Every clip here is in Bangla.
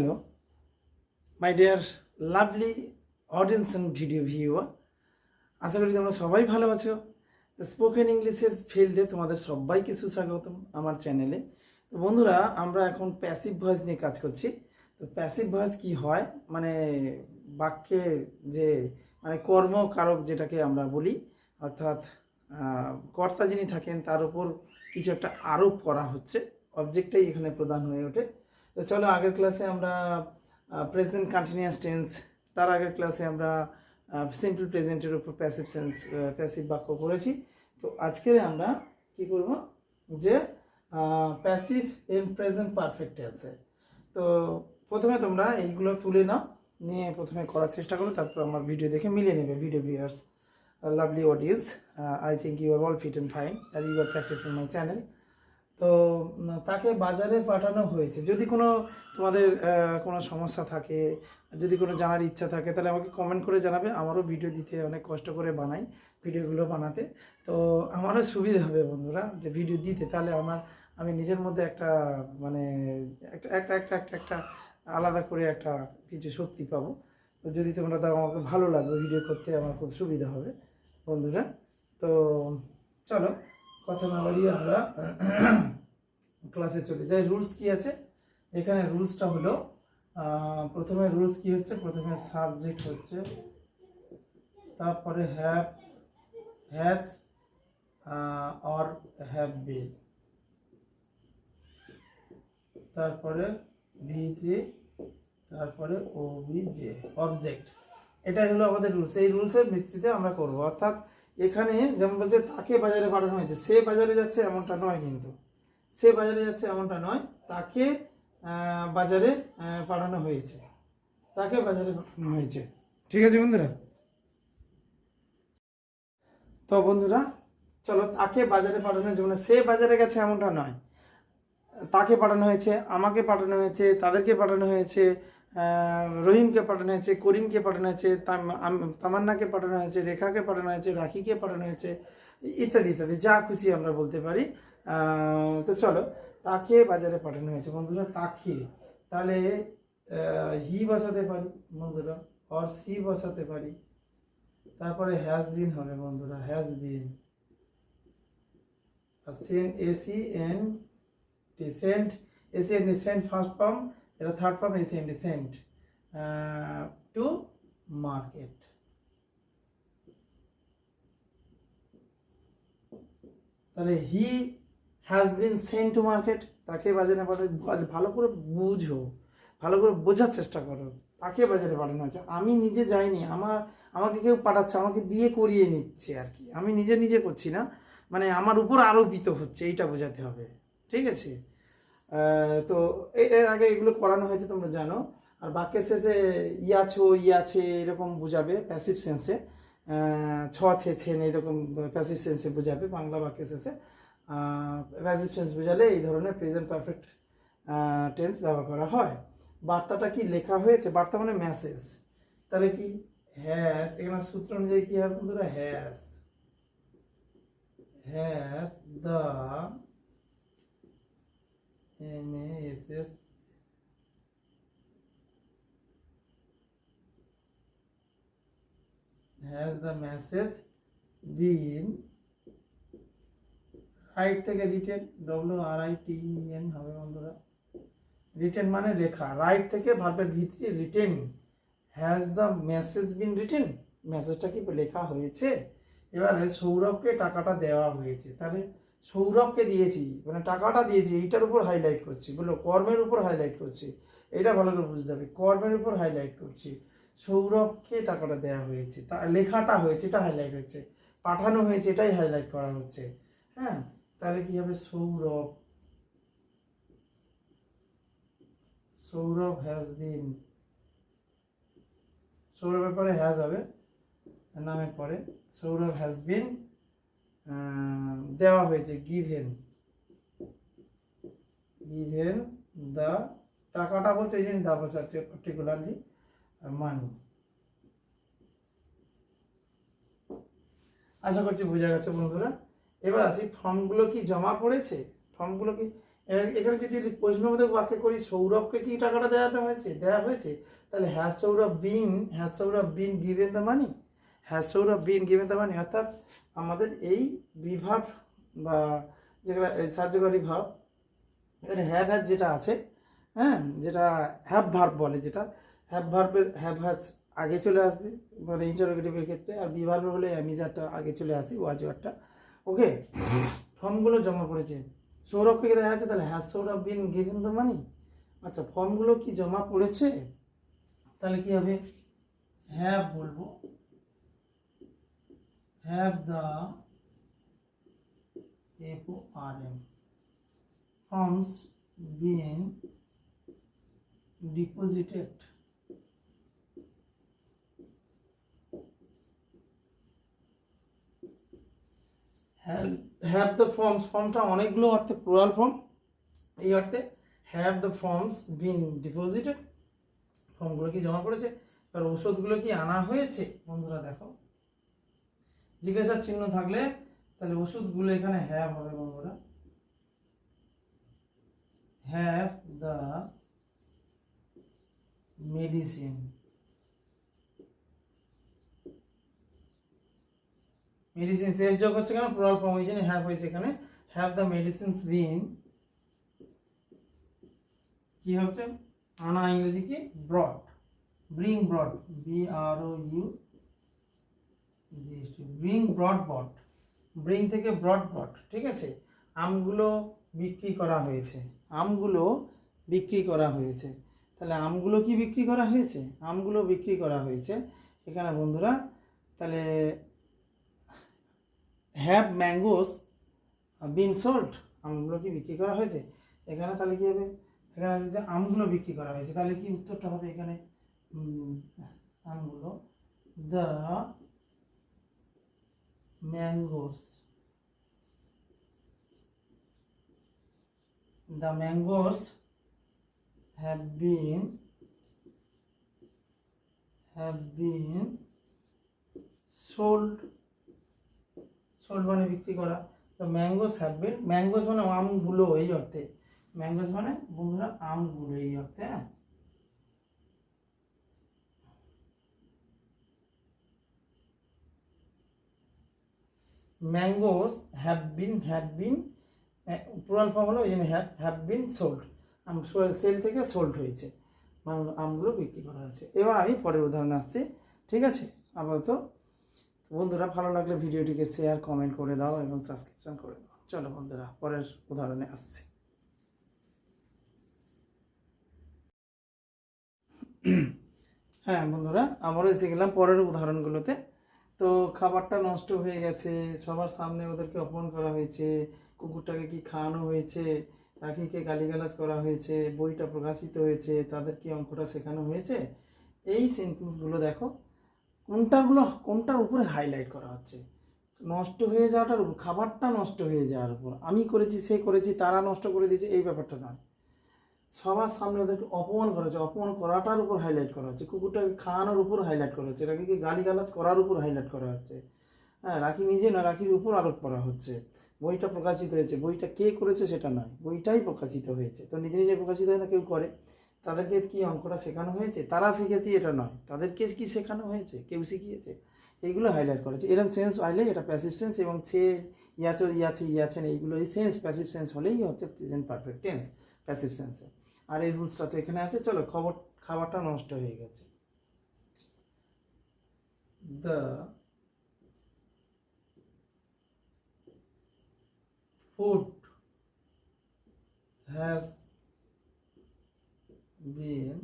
Hello, my dear lovely audience and video viewer. আশা করি তোমরা সবাই ভালো আছো। স্পোকেন ইংলিশের ফিল্ডে তোমাদের সবাইকে সুস্বাগতম আমার চ্যানেলে। তো বন্ধুরা, আমরা এখন প্যাসিভ ভয়েস নিয়ে কাজ করছি। তো প্যাসিভ ভয়েস কি হয়, মানে বাক্যের যে কর্মকারক যেটাকে আমরা বলি, অর্থাৎ কর্তা যিনি থাকেন তার উপর কিছু একটা আরোপ করা হচ্ছে, অবজেক্টটাই এখানে প্রধান হয়ে ওঠে। তো চলো, আগের ক্লাসে আমরা প্রেজেন্ট কন্টিনিউয়াস টেন্স, তার আগের ক্লাসে আমরা সিম্পল প্রেজেন্টের উপর প্যাসিভ বাক্য করেছি। তো আজকে আমরা কি করব, যে প্যাসিভ ইন প্রেজেন্ট পারফেক্ট টেন্সে। তো প্রথমে তোমরা এইগুলো তুলে নাও, নিয়ে প্রথমে করার চেষ্টা করো, তারপর আমার ভিডিও দেখে মিলিয়ে নেবে। Video viewers, lovely audience, I think you are all fit and fine and you are practicing my channel. তো তাকে বাজারে পাঠানো হয়েছে। যদি কোনো তোমাদের কোনো সমস্যা থাকে, যদি কোনো জানার ইচ্ছা থাকে, তাহলে আমাকে কমেন্ট করে জানাবে। আমারও ভিডিও দিতে অনেক কষ্ট করে বানাই, ভিডিওগুলো বানাতে তো আমারও সুবিধা হবে বন্ধুরা, যে ভিডিও দিতে। তাহলে আমি নিজের মধ্যে একটা মানে একটা একটা একটা একটা আলাদা করে একটা কিছু শক্তি পাবো। তো যদি তোমরা দাও, আমাকে ভালো লাগবে, ভিডিও করতে আমার খুব সুবিধা হবে বন্ধুরা। তো চলো, কথা না বাড়িয়ে আমরা ক্লাসে চলে যাই। রুলস কি আছে এখানে? রুলসটা হলো, প্রথমে রুলস কি হচ্ছে, প্রথমে সাবজেক্ট হচ্ছে, তারপরে হ্যাজ অর হ্যাভ বিন, তারপরে V3, তারপরে OBJ অবজেক্ট। এটাই হলো আমাদের রুলস। এই রুলসের ভিত্তিতে আমরা করব। অর্থাৎ এখানে যেমন বলছে তাকে বাজারে পাঠানো হয়েছে, সে বাজারে যাচ্ছে এমনটা নয়, কিন্তু সে বাজারে যাচ্ছে এমনটা নয়, তাকে বাজারে পাঠানো হয়েছে, তাকে বাজারে পাঠানো হয়েছে। ঠিক আছে বন্ধুরা? তো বন্ধুরা চলো, তাকে বাজারে পাঠানো হয়েছে মানে সে বাজারে গেছে এমনটা নয়, তাকে পাঠানো হয়েছে, আমাকে পাঠানো হয়েছে, তাদেরকে পাঠানো হয়েছে, রহিমকে পাঠানো হয়েছে, করিমকে পাঠানো হয়েছে, তামান্নাকে পাঠানো হয়েছে, রেখাকে পাঠানো হয়েছে, রাখিকে পাঠানো হয়েছে, ইত্যাদি ইত্যাদি, যা খুশি আমরা বলতে পারি। তো চলো, তাকে বাজারে পাঠানো হয়েছে বন্ধুরা, তাকে, তাহলে হি বসাতে পারি বন্ধুরা, অর সি বসাতে পারি, তারপরে হ্যাজ বিন হবে বন্ধুরা, has been, ACN sent, ACN sent first form, এটা third form, ACN sent to market. তাহলে he has been sent to market, তাকে বাজারে পাঠানো। ভালো করে বুঝো, ভালো করে বোঝার চেষ্টা করো। তাকে বাজারে পাঠানো হচ্ছে, আমি নিজে যাইনি, আমাকে কেউ পাঠাচ্ছে, আমাকে দিয়ে করিয়ে নিচ্ছে আর কি, আমি নিজে করছি না, মানে আমার উপর আরোপিত হচ্ছে, এইটা বোঝাতে হবে। ঠিক আছে? তো এর আগে এগুলো করানো হয়েছে, তোমরা জানো। আর বাক্যের শেষে ইয়াছো, ইয়াছে এরকম বোঝাবে প্যাসিভ সেন্সে, ছেন এরকম প্যাসিভ সেন্সে বোঝাবে বাংলা বাক্যের শেষে। প্যাসিভ সেন্স বোঝালে এই ধরনের প্রেজেন্ট পারফেক্ট টেন্স ব্যবহার করা হয়। বার্তাটা কি লেখা হয়েছে? বার্তা মানে মেসেজ। তাহলে কি হ্যাজ, এখানে সূত্র অনুযায়ী কি হবে বন্ধুরা? Has the MASS has the message been, right থেকে রিটেন, WRITEN হবে বন্ধুরা। রিটেন মানে লেখা, রাইট থেকে ভার্বের ভিতরে written, has the message been written, মেসেজটা কি লেখা হয়েছে। এবারে সৌরভকে টাকাটা দেওয়া হয়েছে, তাহলে সৌরভকে দিয়েছি মানে টাকাটা দিয়েছি, এইটার উপর হাইলাইট করছি, বলো কর্মের উপর হাইলাইট করছি, এটা ভালো করে বুঝতে হবে, কর্মের উপর হাইলাইট করছি। সৌরভকে টাকাটা দেওয়া হয়েছে, তা লেখাটা হয়েছে, এটা হাইলাইট হচ্ছে, পাঠানো হয়েছে, এটাই হাইলাইট করা হচ্ছে। হ্যাঁ, তাহলে কি হবে? সৌরভ হ্যাজ বিন, সৌরভের পরে হ্যাজ হবে নামের পরে, সৌরভ হ্যাজ বিন দেওয়া হয়েছে, গিভেন দা, টাকাটা বলতে এই জন্য দা বসাচ্ছে, পার্টিকুলারলি মানি। আশা করছি বোঝা গেছে বন্ধুরা। এবার আসি, ফর্মগুলো কি জমা পড়েছে? ফর্মগুলো কি এখানে যদি প্রশ্নবোধক বাক্যে করি সৌরভকে কি টাকাটা দেওয়া হয়েছে, তাহলে has Sourav been given the money, অর্থাৎ আমাদের এই বিভাব বা যেগুলো সাহায্যকারী ভাব, এখানে হ্যাভ যেটা আছে, হ্যাঁ, যেটা হ্যাভ ভার্ব বলে, যেটা হ্যাভ হ্যাজ আগে চলে আসবে মানে ইন্টারোগেটিভের ক্ষেত্রে, আর বি ভার্ব হলে অ্যামিজারটা আগে চলে আসে, ওয়াজ ওয়ারটা। ওকে, ফর্মগুলো জমা পড়েছে, সৌরভকে দেখা যাচ্ছে, তাহলে has Sourav been given the money. আচ্ছা, ফর্মগুলো কি জমা পড়েছে, তাহলে কি হবে, হ্যাভ বলবো, have the FORM forms been deposited, have the forms, ফর্মটা অনেকগুলো অর্থে প্লুরাল ফর্ম, এই অর্থে have the forms been deposited, ফর্মগুলো কি জমা পড়েছে। আর ওষুধগুলো কি আনা হয়েছে, বন্ধুরা দেখো জিজ্ঞাসার চিহ্ন থাকলে তাহলে ওষুধগুলো এখানে হ্যাভ হবে বন্ধুরা, হ্যাভ দ্য মেডিসিন, মেডিসিন শেষ যোগ হচ্ছে কেন, প্লুরাল ফর্ম, ওই জন্য হ্যাভ হয়েছে এখানে, হ্যাভ দ্য মেডিসিনস বিন, কি হচ্ছে আনা, ইংরেজি কি ব্রট, ব্রিং ব্রট, ব্রিং ব্রট, ব্রিং থেকে ব্রট, ঠিক আছে। আমগুলো বিক্রি করা হয়েছে, তাহলে আমগুলো কি বিক্রি করা হয়েছে, আমগুলো বিক্রি করা হয়েছে এখানে বন্ধুরা। তাহলে হ্যাভ ম্যাঙ্গোস বিন সোল্ড, আমগুলো কি বিক্রি করা হয়েছে এখানে, তাহলে কি হবে, এখানে যে আমগুলো বিক্রি করা হয়েছে, তাহলে কি উত্তরটা হবে এখানে আমগুলো, the mangoes have been sold মানে বিক্রি করা, তো ম্যাঙ্গোস হ্যাভ বিন, ম্যাঙ্গোস মানে আমগুলো এই অর্থে, ম্যাঙ্গোস মানে বন্ধুরা আমগুলো এই অর্থে, হ্যাঁ। Mangoes have been plural form হলো, এই জন্য হ্যাভ বিন সোল্ড, সেল থেকে সোল্ড হয়েছে, আমগুলো বিক্রি করা হয়েছে। এবার আমি পরের উদাহরণে আসছি, ঠিক আছে। আপাতত বন্ধুরা ভালো লাগলে ভিডিওটিকে শেয়ার কমেন্ট করে দাও এবং সাবস্ক্রিপশন করে দাও। চলো বন্ধুরা পরের উদাহরণে আসছি। হ্যাঁ বন্ধুরা, আবারও এসে গেলাম পরের উদাহরণগুলোতে। তো খাবারটা নষ্ট হয়ে গেছে, সবার সামনে ওদেরকে অপমান করা হয়েছে, কুকুরটাকে কি খাওয়ানো হয়েছে, রাখিকে গালিগালাজ করা হয়েছে, বইটা প্রকাশিত হয়েছে, তাদেরকে অঙ্কটা শেখানো হয়েছে। এই সেন্টেন্সগুলো দেখো কোনটার উপরে হাইলাইট করা হচ্ছে, নষ্ট হয়ে যাওয়াটার উপর, খাবারটা নষ্ট হয়ে যাওয়ার উপর, আমি করেছি সে করেছি তারা নষ্ট করে দিয়েছে এই ব্যাপারটা নয়, সবার সামনে ওদেরকে অপমান করা হচ্ছে, অপমান করাটার উপর হাইলাইট করা হচ্ছে, কুকুরটাকে খাওয়ানোর উপর হাইলাইট করা হচ্ছে, রাখিকে গালিগালাজ করার উপর হাইলাইট করা হচ্ছে, হ্যাঁ, রাখি নিজে না রাখির উপর আরোপ করা হচ্ছে, বইটা প্রকাশিত হয়েছে, বইটা কে করেছে সেটা নয়, বইটাই প্রকাশিত হয়েছে, তো নিজে নিজে প্রকাশিত হয় না, কেউ করে, তাদেরকে কি অঙ্কটা শেখানো হয়েছে, তারা শিখেছে এটা নয়, তাদেরকে কি শেখানো হয়েছে, কেউ শিখিয়েছে, এইগুলো হাইলাইট করেছে। এরকম সেন্স আইলে এটা প্যাসিভ সেন্স, এবং সে ইয়াছেন এইগুলো এই সেন্স প্যাসিভ সেন্স হলেই হচ্ছে প্রেজেন্ট পারফেক্ট টেন্স প্যাসিভ সেন্সে। আর এই রুলসটা তো এখানে আছে। চলো, খাবারটা নষ্ট হয়ে গেছে, the food has bin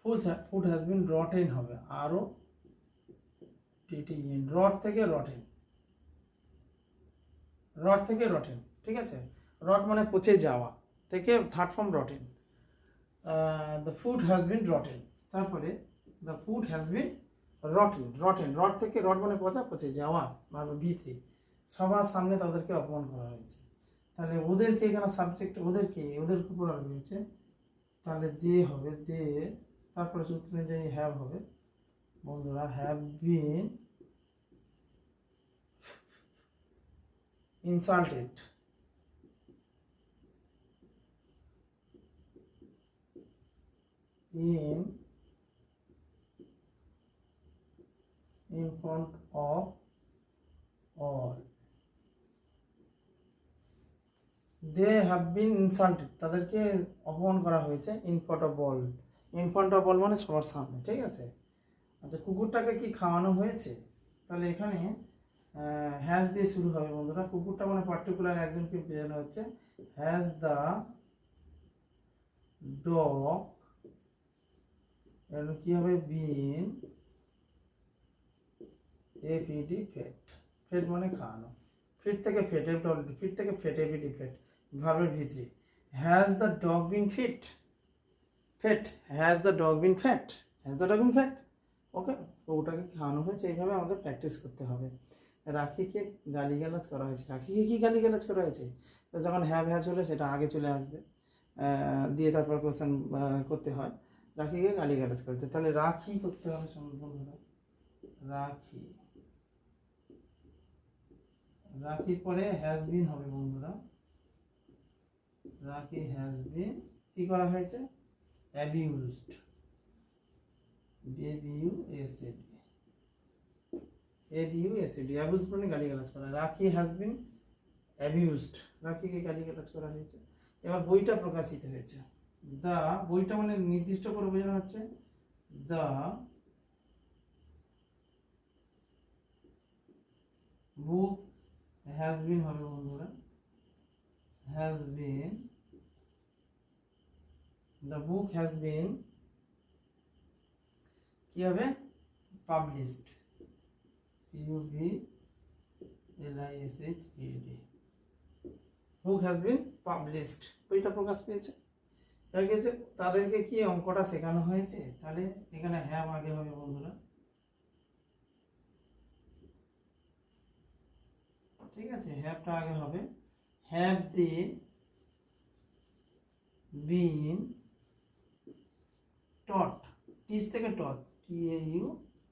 food has been rotten হবে, আরও টিটিএন, রট থেকে রটেন, ঠিক আছে। রট মানে পচে যাওয়া, থেকে third form rotten, the food has been rotten, তারপরে the food has been rotten, rot থেকে রট মানে পচে যাওয়া বা ভিতরে, সবার সামনে তাদেরকে অপমান করা হয়েছে, তাহলে ওদেরকে এখানে সাবজেক্ট ওদের উপর রয়েছে, তাহলে দে হবে, দে, তারপরে সূত্র অনুযায়ী হ্যাভ হবে, বন্ধুরা, have been insulted, in front of all. They have been insulted, তাদেরকে অপমান করা হয়েছে in front of all. in front of all মানে সবার সামনে, ঠিক আছে। আচ্ছা, কুকুরটাকে কি খাওয়ানো হয়েছে? তাহলে এখানে হ্যাজ দিয়ে শুরু হবে বন্ধুরা। কুকুরটা মানে পার্টিকুলার একজনকে বোঝানো হচ্ছে। হ্যাজ দ্য ডগ, কি হবে, বিন এপিডি ফেড। ফেড মানে খাওয়ানো, ফিট থেকে ফেট, ফিট থেকে ফেট, এপিডি ফেট, ভার্বের ভিতরে। Has the dog been fit, fed, has the dog been fat, has the dog been fat. Okay, ওটাকে খাওয়ানো হয়েছে, এইভাবে আমাদের প্র্যাকটিস করতে হবে। রাখিকে গালিগালাজ করা হয়েছে, রাখিকে কি গালিগালাজ করা হয়েছে? তো যখন হ্যাভ হ্যাজ হলে সেটা আগে চলে আসবে, দিয়ে তারপর কোশ্চেন করতে হয়। রাখিকে গালিগালাজ করেছে, তাহলে রাখি করতে হবে বন্ধুরা। রাখি, রাখির পরে হ্যাজ বিন হবে বন্ধুরা। রাখি হ্যাজ বিন কি করা হয়েছে? অ্যাবিউজড, এবিইউএসএডি, এবিইউএসএডি, অ্যাবিউজড মানে গালিগালাজ করা। রাখি হ্যাজ বিন অ্যাবিউজড, রাখিকে গালিগালাজ করা হয়েছে। এবার বইটা প্রকাশিত হয়েছে। দা, বইটা মানে নির্দিষ্ট করে বোঝানো হচ্ছে। দা বুক হ্যাজ বিন হবে বন্ধুরা। Has bin, the book has been কি হবে? Published, PUBLISHED, book has been published, বইটা প্রকাশ পেয়েছে। তাদেরকে কি অঙ্কটা শেখানো হয়েছে? তাহলে এখানে হ্যাভ আগে হবে বন্ধুরা, ঠিক আছে, হ্যাভটা আগে হবে। Have they bin taught, teach থেকে টট, TAUGHT,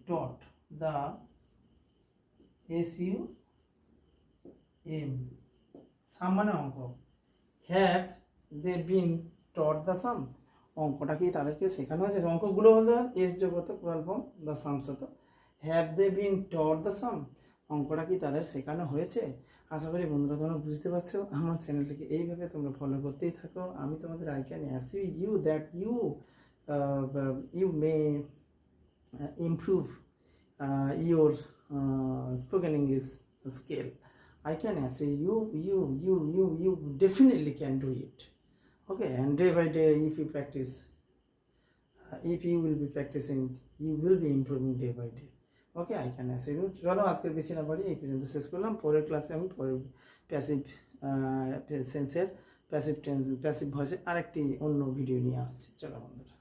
টট দ্য SUM, সাম মানে অঙ্ক। Have they bin taught the সাম, অঙ্কটা কি তাদেরকে শেখানো হয়েছে? অঙ্কগুলো হলো এস যোগ হতো, পুরাল ফর্ম, দ্য সামস হতো। Have they bin taught the সাম, অঙ্কটা কি তাদের শেখানো হয়েছে? আশা করি বন্ধুরা তোমরা বুঝতে পারছো। আমার চ্যানেলটিকে এইভাবে তোমরা ফলো করতেই থাকো। আমি তোমাদের I can assure you that you may improve your spoken English skill. I can assure you definitely can do it. Okay, and day by day, if you practice, if you will be practicing, you will be improving day by day. Okay, I can assure you. চলো আজকের বেশি না বাড়ি, এই পর্যন্ত শেষ করলাম। পরের ক্লাসে আমি পরের প্যাসিভ সেন্সের প্যাসিভ টেন্স, প্যাসিভ ভয়েসের আরেকটি অন্য ভিডিও নিয়ে আসছি। চলো বন্ধুরা।